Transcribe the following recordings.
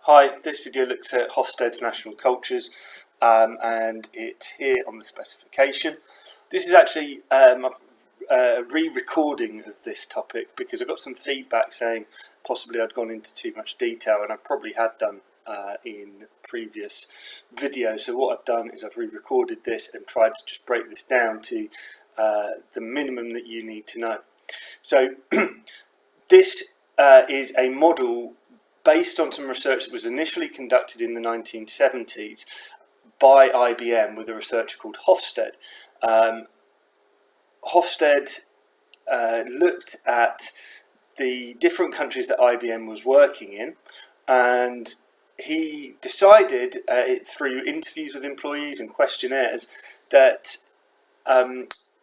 Hi, this video looks at Hofstede's national cultures and it's here on the specification. This is actually a re-recording of this topic because I got some feedback saying possibly I'd gone into too much detail, and I probably had done in previous videos. So what I've done is I've re-recorded this and tried to just break this down to the minimum that you need to know. So this is a model based on some research that was initially conducted in the 1970s by IBM with a researcher called Hofstede. Hofstede looked at the different countries that IBM was working in, and he decided through interviews with employees and questionnaires that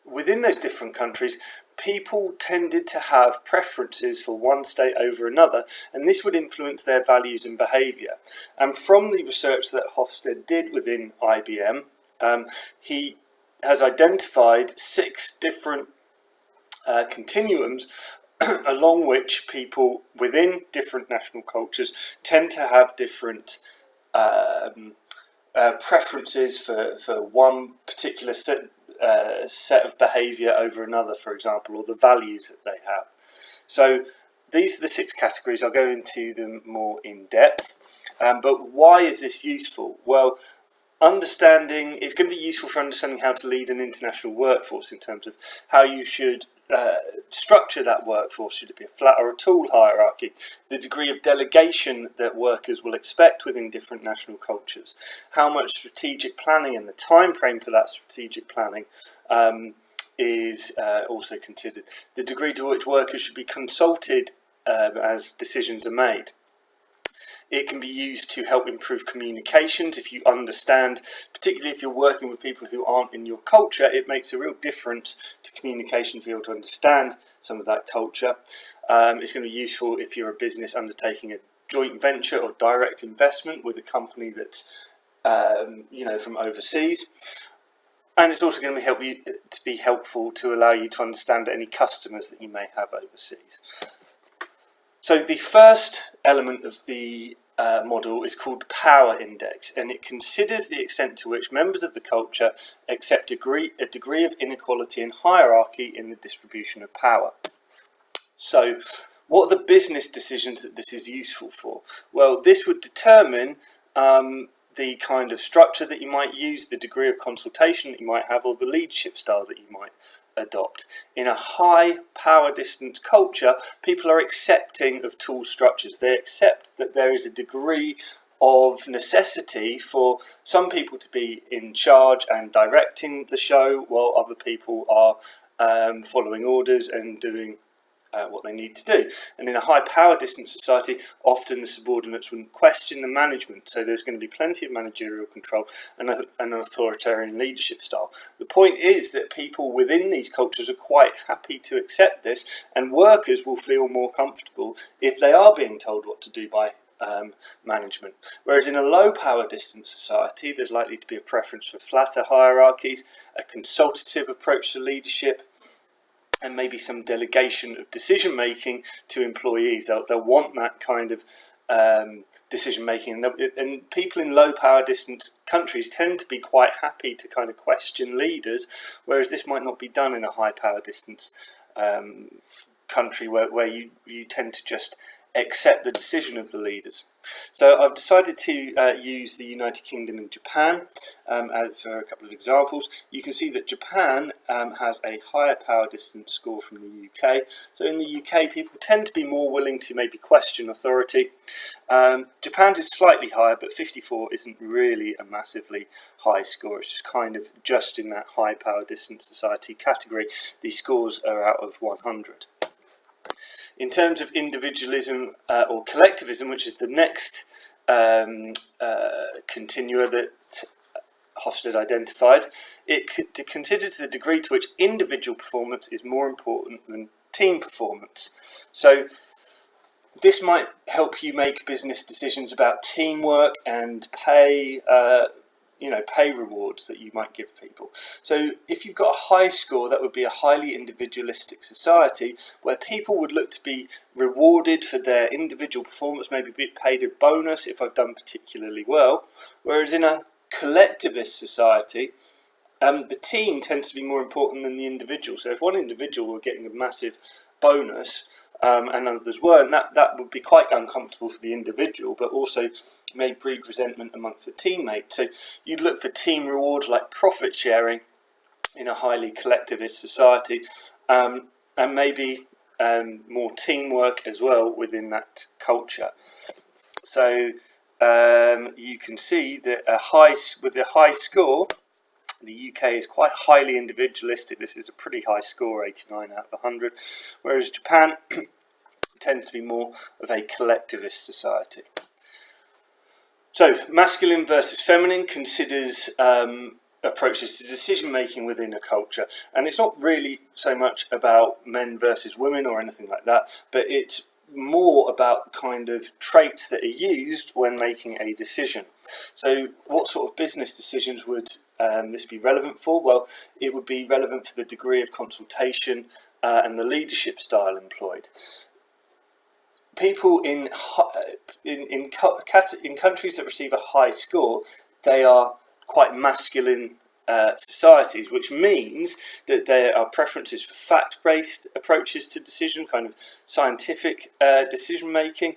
within those different countries, people tended to have preferences for one state over another, and this would influence their values and behaviour. And from the research that Hofstede did within IBM, he has identified 6 different continuums along which people within different national cultures tend to have different preferences for one particular set of behaviour over another, for example, or the values that they have. So these are the 6 categories. I'll go into them more in depth. But why is this useful? Well, understanding is going to be useful for understanding how to lead an international workforce in terms of how you should structure that workforce. Should it be a flat or a tall hierarchy? The degree of delegation that workers will expect within different national cultures. How much strategic planning and the time frame for that strategic planning is also considered. The degree to which workers should be consulted as decisions are made. It can be used to help improve communications. If you understand, particularly if you're working with people who aren't in your culture, it makes a real difference to communication to be able to understand some of that culture. It's going to be useful if you're a business undertaking a joint venture or direct investment with a company that's from overseas. And it's also going to be helpful to allow you to understand any customers that you may have overseas. So the first element of the model is called power index, and it considers the extent to which members of the culture accept a degree of inequality and hierarchy in the distribution of power. So what are the business decisions that this is useful for? Well, this would determine the kind of structure that you might use, the degree of consultation that you might have, or the leadership style that you might adopt. In a high power distance culture, people are accepting of tool structures. They accept that there is a degree of necessity for some people to be in charge and directing the show, while other people are following orders and doing what they need to do. And in a high power distance society, often the subordinates wouldn't question the management, so there's going to be plenty of managerial control and an authoritarian leadership style. The point is that people within these cultures are quite happy to accept this, and workers will feel more comfortable if they are being told what to do by management. Whereas in a low power distance society, there's likely to be a preference for flatter hierarchies, a consultative approach to leadership, and maybe some delegation of decision making to employees. They'll want that kind of decision making, and people in low power distance countries tend to be quite happy to kind of question leaders, whereas this might not be done in a high power distance country where you tend to just accept the decision of the leaders. So I've decided to use the United Kingdom and Japan for a couple of examples. You can see that Japan has a higher power distance score from the UK. So in the UK, people tend to be more willing to maybe question authority. Japan's is slightly higher, but 54 isn't really a massively high score. It's just in that high power distance society category. These scores are out of 100. In terms of individualism or collectivism, which is the next continua that Hofstede identified, it considers the degree to which individual performance is more important than team performance. So this might help you make business decisions about teamwork and pay. pay rewards that you might give people. So if you've got a high score, that would be a highly individualistic society where people would look to be rewarded for their individual performance, maybe be paid a bonus if I've done particularly well. Whereas in a collectivist society, the team tends to be more important than the individual. So if one individual were getting a massive bonus and others weren't, that would be quite uncomfortable for the individual, but also may breed resentment amongst the teammates. So you'd look for team rewards like profit sharing in a highly collectivist society, and maybe more teamwork as well within that culture. So you can see that with a high score, the UK is quite highly individualistic. This is a pretty high score, 89 out of 100, whereas Japan tends to be more of a collectivist society. So, masculine versus feminine considers approaches to decision making within a culture, and it's not really so much about men versus women or anything like that, but it's more about kind of traits that are used when making a decision. So what sort of business decisions would this be relevant for? Well, it would be relevant for the degree of consultation and the leadership style employed. People in countries that receive a high score, they are quite masculine societies, which means that there are preferences for fact-based approaches to decision, kind of scientific decision making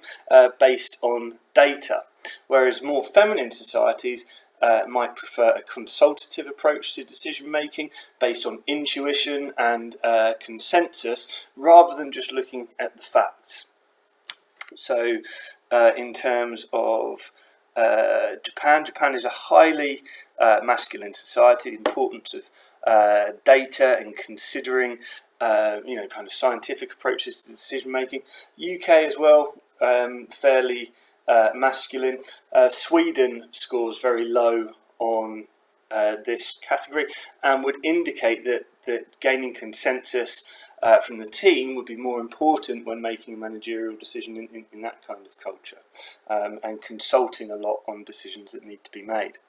based on data, whereas more feminine societies might prefer a consultative approach to decision making based on intuition and consensus rather than just looking at the facts. So in terms of Japan is a highly masculine society. The importance of data and considering kind of scientific approaches to decision making. UK as well, fairly masculine. Sweden scores very low on this category and would indicate that gaining consensus from the team would be more important when making a managerial decision in that kind of culture, and consulting a lot on decisions that need to be made.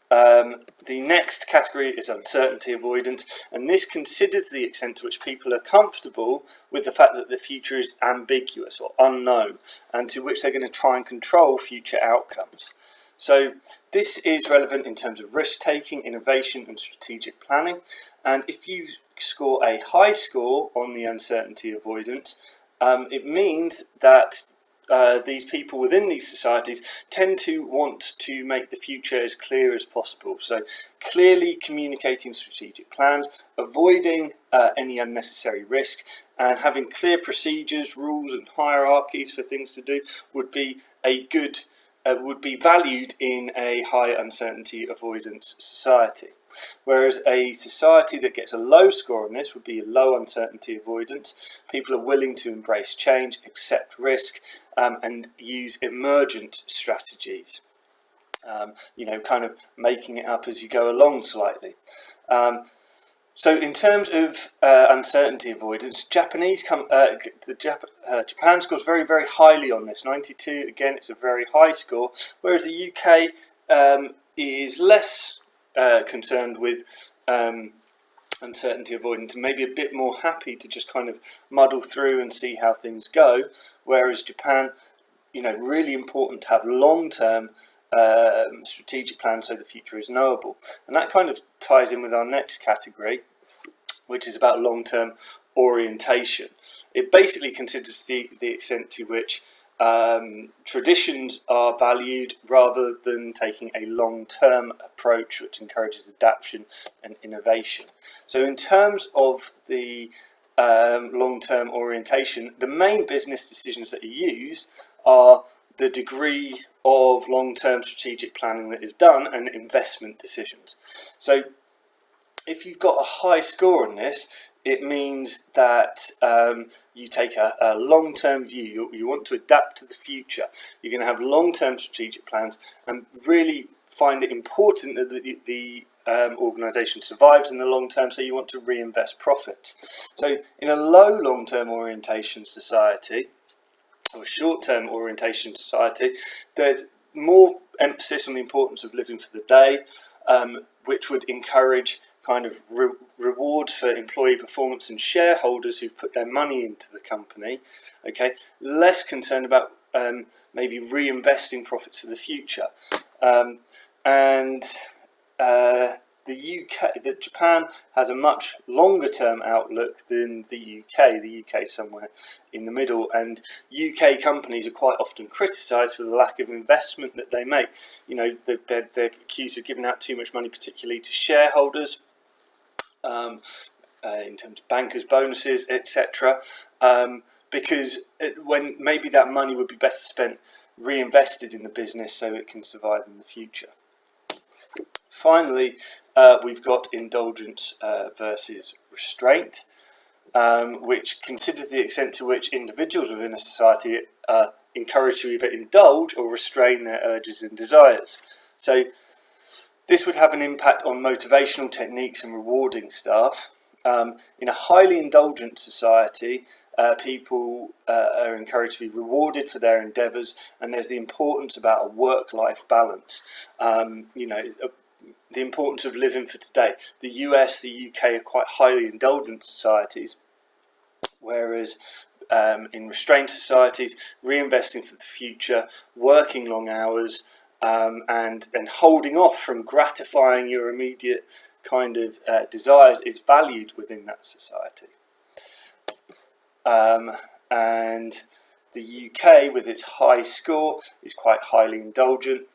The next category is uncertainty avoidance, and this considers the extent to which people are comfortable with the fact that the future is ambiguous or unknown, and to which they're going to try and control future outcomes. So this is relevant in terms of risk-taking, innovation and strategic planning, and if you score a high score on the uncertainty avoidance, it means that these people within these societies tend to want to make the future as clear as possible. So clearly communicating strategic plans, avoiding any unnecessary risk, and having clear procedures, rules and hierarchies for things to do would be would be valued in a high uncertainty avoidance society. Whereas a society that gets a low score on this would be a low uncertainty avoidance. People are willing to embrace change, accept risk, and use emergent strategies. Kind of making it up as you go along slightly. So in terms of uncertainty avoidance, Japan scores very, very highly on this, 92. Again, it's a very high score, whereas the UK is less concerned with uncertainty avoidance and maybe a bit more happy to just kind of muddle through and see how things go, whereas Japan, really important to have long-term strategic plan so the future is knowable. And that kind of ties in with our next category, which is about long-term orientation. It basically considers the extent to which traditions are valued rather than taking a long-term approach which encourages adaptation and innovation. So in terms of the long-term orientation, the main business decisions that are used are the degree of long-term strategic planning that is done and investment decisions. So if you've got a high score on this, it means that you take a long-term view. You want to adapt to the future. You're going to have long-term strategic plans and really find it important that the organisation survives in the long term, so you want to reinvest profits. So in a low long-term orientation society, or short-term orientation society, there's more emphasis on the importance of living for the day, which would encourage kind of reward for employee performance and shareholders who've put their money into the company. Okay, less concerned about maybe reinvesting profits for the future, and Japan has a much longer term outlook than the UK. The UK is somewhere in the middle, and UK companies are quite often criticised for the lack of investment that they make. You know, they're accused of giving out too much money, particularly to shareholders, in terms of bankers' bonuses, etc. Because when maybe that money would be better spent reinvested in the business so it can survive in the future. Finally, we've got indulgence versus restraint, which considers the extent to which individuals within a society are encouraged to either indulge or restrain their urges and desires. So this would have an impact on motivational techniques and rewarding staff. In a highly indulgent society, people are encouraged to be rewarded for their endeavours, and there's the importance about a work-life balance. The importance of living for today. The US, the UK are quite highly indulgent societies, whereas in restrained societies, reinvesting for the future, working long hours, and holding off from gratifying your immediate kind of desires is valued within that society. And the UK, with its high score, is quite highly indulgent.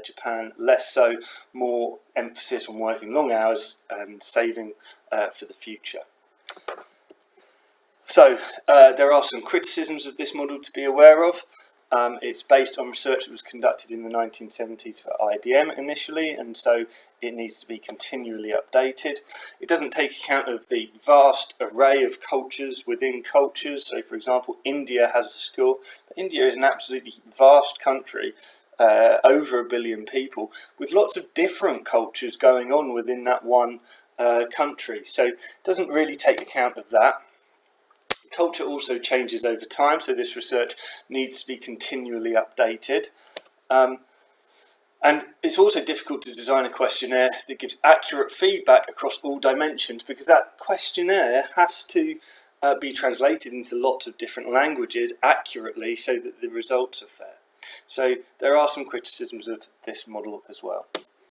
Japan less so, more emphasis on working long hours and saving for the future. So there are some criticisms of this model to be aware of. It's based on research that was conducted in the 1970s for IBM initially, and so it needs to be continually updated. It doesn't take account of the vast array of cultures within cultures. So, for example, India has a score. India is an absolutely vast country, over 1 billion people, with lots of different cultures going on within that one country. So it doesn't really take account of that. Culture also changes over time, so this research needs to be continually updated. And it's also difficult to design a questionnaire that gives accurate feedback across all dimensions, because that questionnaire has to be translated into lots of different languages accurately so that the results are fair. So there are some criticisms of this model as well.